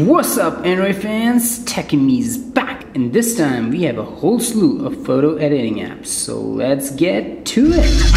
What's up, Android fans? TechieMe's back, and this time we have a whole slew of photo editing apps, so let's get to it.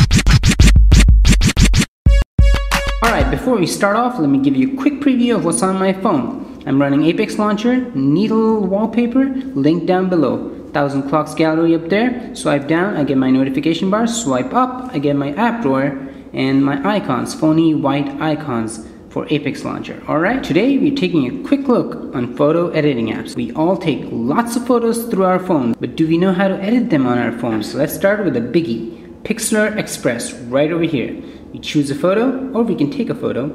Alright, before we start off, let me give you a quick preview of what's on my phone. I'm running Apex Launcher, neat little wallpaper, link down below. 1000 Clocks gallery up there. Swipe down, I get my notification bar. Swipe up, I get my app drawer and my icons, phony white icons for Apex Launcher. Alright, today we're taking a quick look on photo editing apps. We all take lots of photos through our phones, but do we know how to edit them on our phones? So let's start with a biggie, Pixlr Express, right over here. We choose a photo, or we can take a photo.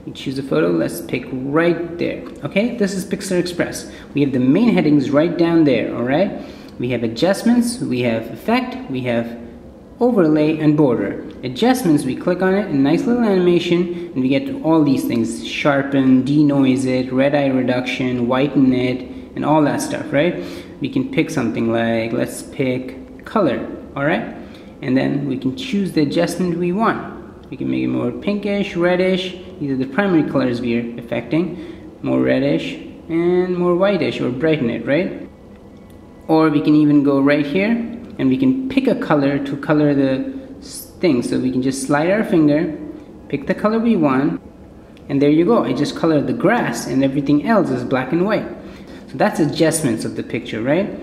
We choose a photo, let's pick right there. Okay, this is Pixlr Express. We have the main headings right down there, alright? We have adjustments, we have effect, we have overlay and border. Adjustments, we click on it, a nice little animation, and we get to all these things. Sharpen, denoise it, red eye reduction, whiten it, and all that stuff, right? We can pick something like, let's pick color, alright? And then we can choose the adjustment we want. We can make it more pinkish, reddish. These are the primary colors we are affecting. More reddish and more whitish, or brighten it, right? Or we can even go right here and we can pick a color to color the thing. So we can just slide our finger, pick the color we want, and there you go. I just colored the grass and everything else is black and white. So that's adjustments of the picture, right?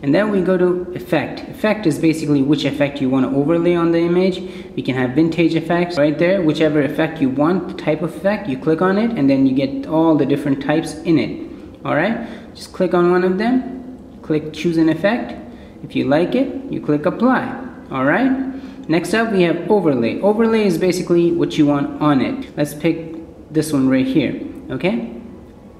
And then we go to effect. Effect is basically which effect you want to overlay on the image. We can have vintage effects right there. Whichever effect you want, the type of effect, you click on it and then you get all the different types in it. Alright, just click on one of them. Click choose an effect. If you like it, you click apply. Alright, next up we have overlay. Overlay is basically what you want on it. Let's pick this one right here. Okay,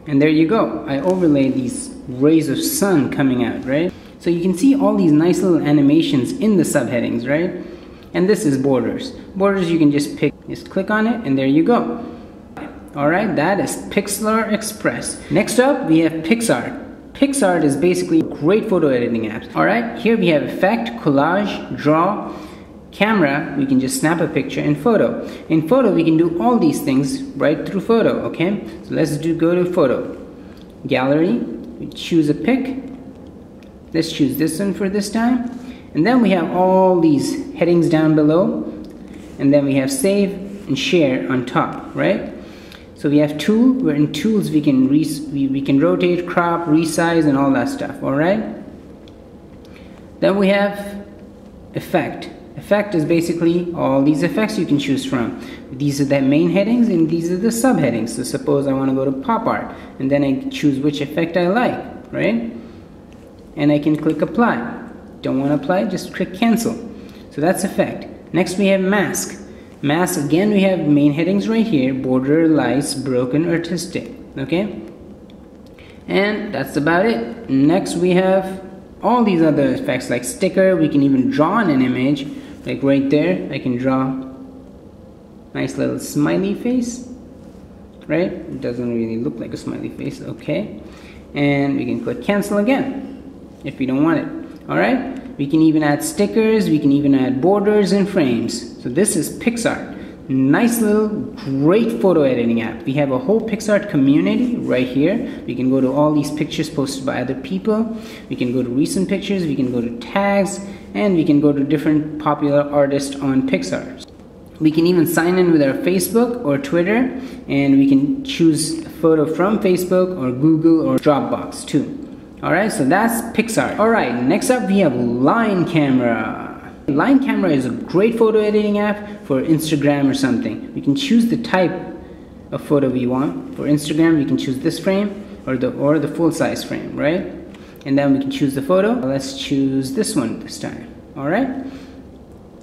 and there you go. I overlay these rays of sun coming out, right? So you can see all these nice little animations in the subheadings, right? And this is borders. Borders you can just pick, just click on it and there you go. Alright, that is Pixlr Express. Next up we have PicSart. PicSart is basically a great photo editing app. Alright, here we have effect, collage, draw, camera, we can just snap a picture, and photo. In photo we can do all these things right through photo, okay? So let's go to photo. Gallery, we choose a pic. Let's choose this one for this time. And then we have all these headings down below. And then we have save and share on top, right? So we have tool, where in tools we can rotate, crop, resize, and all that stuff, alright? Then we have effect. Effect is basically all these effects you can choose from. These are the main headings and these are the subheadings. So suppose I want to go to pop art and then I choose which effect I like, right? And I can click apply. Don't want to apply, just click cancel. So that's effect. Next we have mask. Mask, again we have main headings right here, border, lights, broken, artistic, okay? And that's about it. Next we have all these other effects like sticker. We can even draw on an image, like right there I can draw nice little smiley face, right? It doesn't really look like a smiley face, okay? And we can click cancel again if we don't want it. Alright, we can even add stickers, we can even add borders and frames. So this is PicSart. Nice little great photo editing app. We have a whole PicSart community right here. We can go to all these pictures posted by other people. We can go to recent pictures, we can go to tags, and we can go to different popular artists on Pixar. We can even sign in with our Facebook or Twitter, and we can choose a photo from Facebook or Google or Dropbox too. Alright, so that's PicSart. Alright, next up we have Line Camera. Line Camera is a great photo editing app for Instagram or something. We can choose the type of photo we want. For Instagram we can choose this frame or the full size frame, right? And then we can choose the photo. Let's choose this one this time. Alright?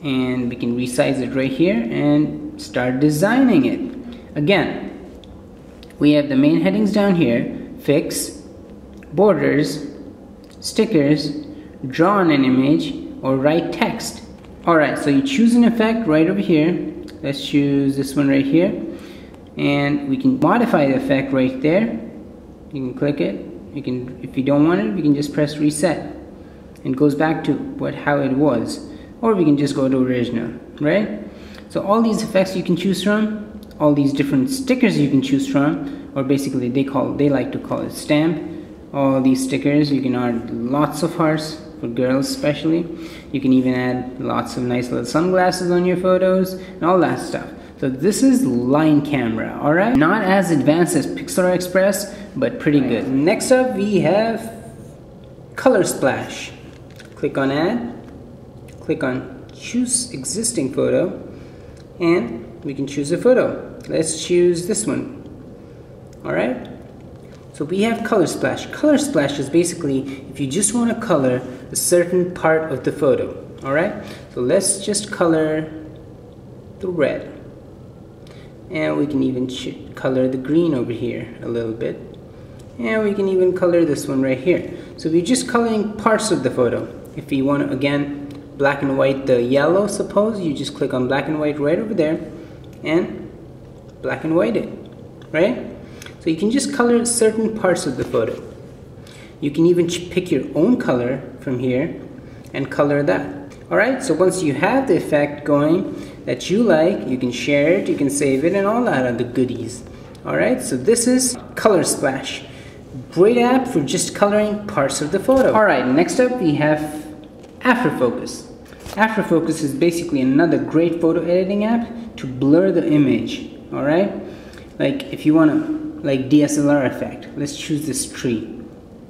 And we can resize it right here and start designing it. Again, we have the main headings down here, fix, borders, stickers, draw on an image, or write text. Alright, so you choose an effect right over here. Let's choose this one right here. And we can modify the effect right there. You can click it. You can, if you don't want it, we can just press reset. And it goes back to how it was. Or we can just go to original, right? So all these effects you can choose from, all these different stickers you can choose from, or basically they like to call it stamp. All these stickers, you can add lots of hearts for girls especially. You can even add lots of nice little sunglasses on your photos and all that stuff. So this is line camera, alright? Not as advanced as Pixlr Express, but pretty good. Next up we have color splash. Click on add, click on choose existing photo, and we can choose a photo. Let's choose this one. Alright? So we have color splash. Color splash is basically if you just want to color a certain part of the photo. Alright? So let's just color the red. And we can even color the green over here a little bit. And we can even color this one right here. So we're just coloring parts of the photo. If you want to, again, black and white the yellow, suppose, you just click on black and white right over there and black and white it, right? So you can just color certain parts of the photo. You can even pick your own color from here and color that. Alright, so once you have the effect going that you like, you can share it, you can save it, and all that other goodies. Alright, so this is Color Splash. Great app for just coloring parts of the photo. Alright, next up we have Afterfocus. Afterfocus is basically another great photo editing app to blur the image. Alright, like if you want to, like DSLR effect, let's choose this tree.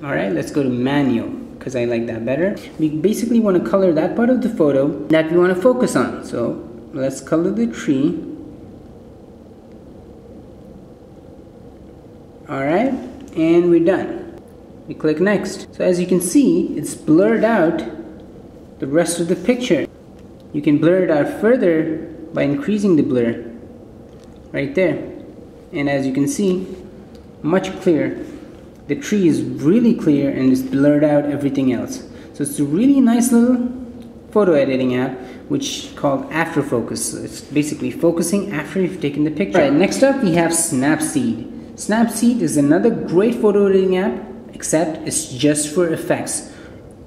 Alright, let's go to manual, because I like that better. We basically want to color that part of the photo that we want to focus on. So let's color the tree. Alright, and we're done. We click next. So as you can see, it's blurred out the rest of the picture. You can blur it out further by increasing the blur right there. And as you can see, much clearer. The tree is really clear and it's blurred out everything else. So it's a really nice little photo editing app which is called Afterfocus. So it's basically focusing after you've taken the picture. Alright, next up we have Snapseed. Snapseed is another great photo editing app, except it's just for effects.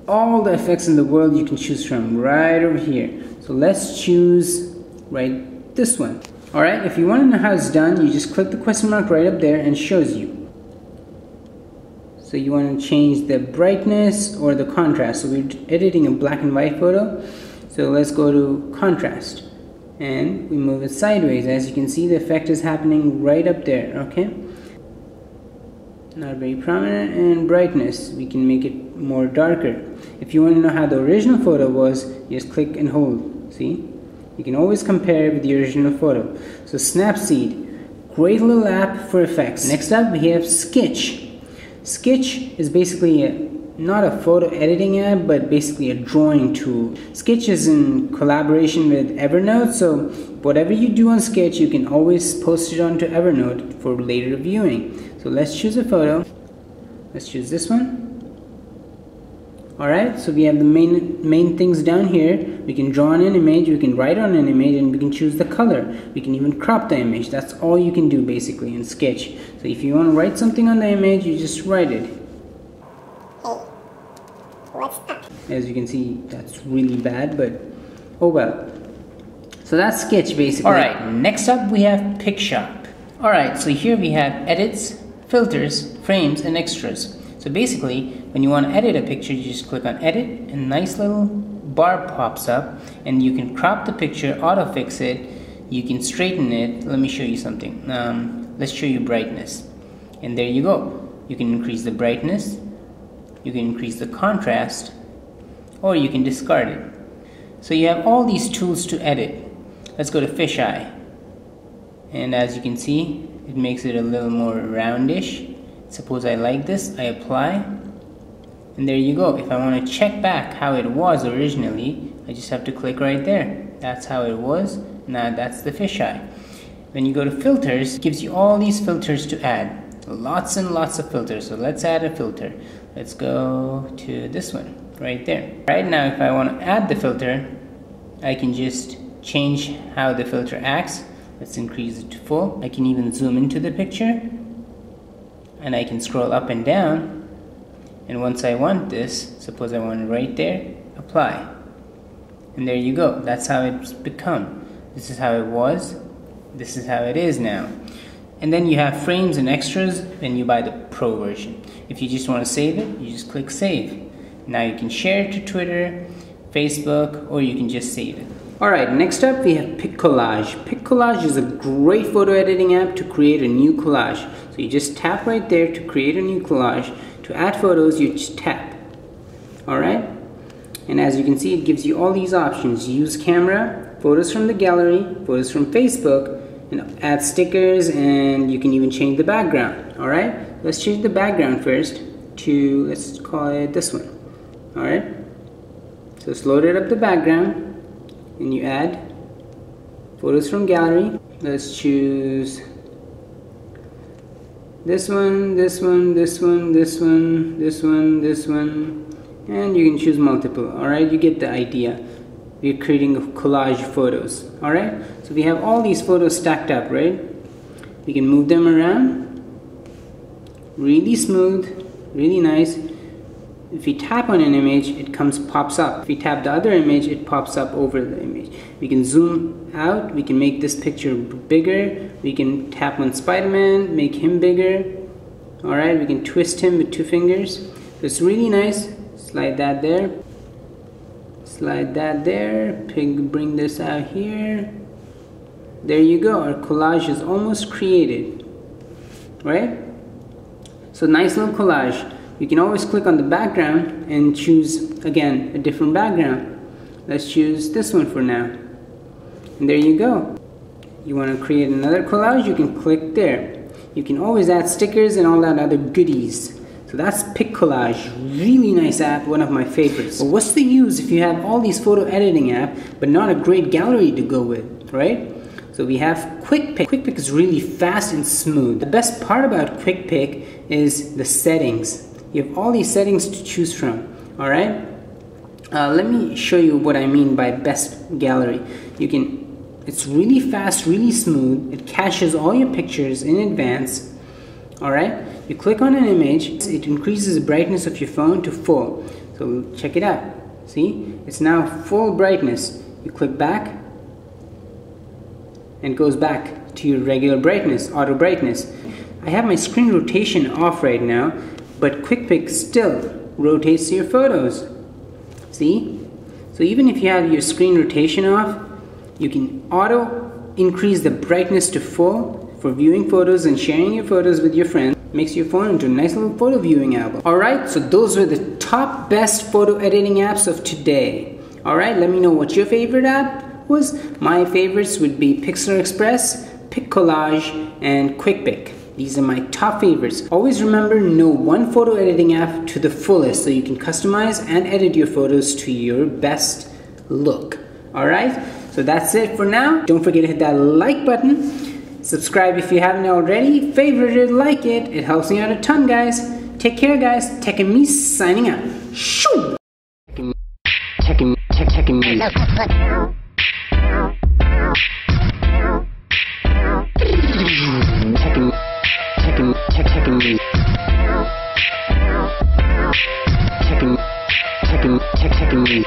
All the effects in the world you can choose from right over here. So let's choose right this one. Alright, if you want to know how it's done, you just click the question mark right up there and it shows you. So you want to change the brightness or the contrast. So we're editing a black and white photo. So let's go to contrast. And we move it sideways. As you can see, the effect is happening right up there, okay? Not very prominent. And brightness, we can make it more darker. If you want to know how the original photo was, you just click and hold. See? You can always compare it with the original photo. So Snapseed, great little app for effects. Next up, we have Skitch. Skitch is basically not a photo editing app, but basically a drawing tool. Skitch is in collaboration with Evernote, so whatever you do on Skitch, you can always post it onto Evernote for later viewing. So let's choose a photo. Let's choose this one. Alright, so we have the main things down here. We can draw on an image, we can write on an image, and we can choose the color. We can even crop the image. That's all you can do basically in Sketch. So if you want to write something on the image, you just write it. Hey, what's up? As you can see, that's really bad, but oh well. So that's Sketch basically. Alright, next up we have PicShop. Alright, so here we have edits, filters, frames, and extras. So basically, when you want to edit a picture, you just click on edit and a nice little bar pops up and you can crop the picture, auto-fix it, you can straighten it. Let me show you something. Let's show you brightness. And there you go. You can increase the brightness, you can increase the contrast, or you can discard it. So you have all these tools to edit. Let's go to fisheye. And as you can see, it makes it a little more roundish. Suppose I like this, I apply, and there you go. If I want to check back how it was originally, I just have to click right there. That's how it was. Now that's the fisheye. When you go to filters, it gives you all these filters to add. Lots and lots of filters. So let's add a filter. Let's go to this one right there. Right now, if I want to add the filter, I can just change how the filter acts. Let's increase it to full. I can even zoom into the picture. And I can scroll up and down, and once I want this, suppose I want it right there, apply, and there you go. That's how it's become. This is how it was, this is how it is now. And then you have frames and extras when you buy the Pro version. If you just want to save it, you just click save. Now you can share it to Twitter, Facebook, or you can just save it. Alright, next up we have Pic Collage. Pic Collage is a great photo editing app to create a new collage. So you just tap right there to create a new collage. To add photos, you just tap. Alright? And as you can see, it gives you all these options. Use camera, photos from the gallery, photos from Facebook, and add stickers, and you can even change the background. Alright? Let's change the background first to, let's call it this one. Alright? So it's loaded up the background, and you add photos from gallery. Let's choose this one, this one, this one, this one, this one, this one, and you can choose multiple. Alright, you get the idea. We're creating a collage of photos. Alright, so we have all these photos stacked up, right? We can move them around. Really smooth, really nice. If we tap on an image, it pops up. If we tap the other image, it pops up over the image. We can zoom out, we can make this picture bigger. We can tap on Spider-Man, make him bigger. Alright, we can twist him with 2 fingers. So it's really nice. Slide that there. Slide that there. Bring this out here. There you go. Our collage is almost created. Right? So nice little collage. You can always click on the background and choose, again, a different background. Let's choose this one for now. And there you go. You want to create another collage, you can click there. You can always add stickers and all that other goodies. So that's Pic Collage. Really nice app, one of my favorites. But what's the use if you have all these photo editing apps, but not a great gallery to go with, right? So we have Quick Pick. Quick Pick is really fast and smooth. The best part about Quick Pick is the settings. You have all these settings to choose from. Alright? Let me show you what I mean by best gallery. It's really fast, really smooth. It caches all your pictures in advance. Alright? You click on an image, it increases the brightness of your phone to full. So check it out. See? It's now full brightness. You click back, and it goes back to your regular brightness, auto brightness. I have my screen rotation off right now, but Quick Pick still rotates your photos. See? So even if you have your screen rotation off, you can auto increase the brightness to full for viewing photos and sharing your photos with your friends. Makes your phone into a nice little photo viewing album. Alright, so those were the top best photo editing apps of today. Alright, let me know what your favorite app was. My favorites would be Pixlr Express, Pic Collage, and Quick Pick. These are my top favorites. Always remember, know one photo editing app to the fullest so you can customize and edit your photos to your best look. Alright, so that's it for now. Don't forget to hit that like button. Subscribe if you haven't already. Favorite it, like it. It helps me out a ton, guys. Take care, guys. Tech and me signing out. Shoo! Tech and me. Taking me.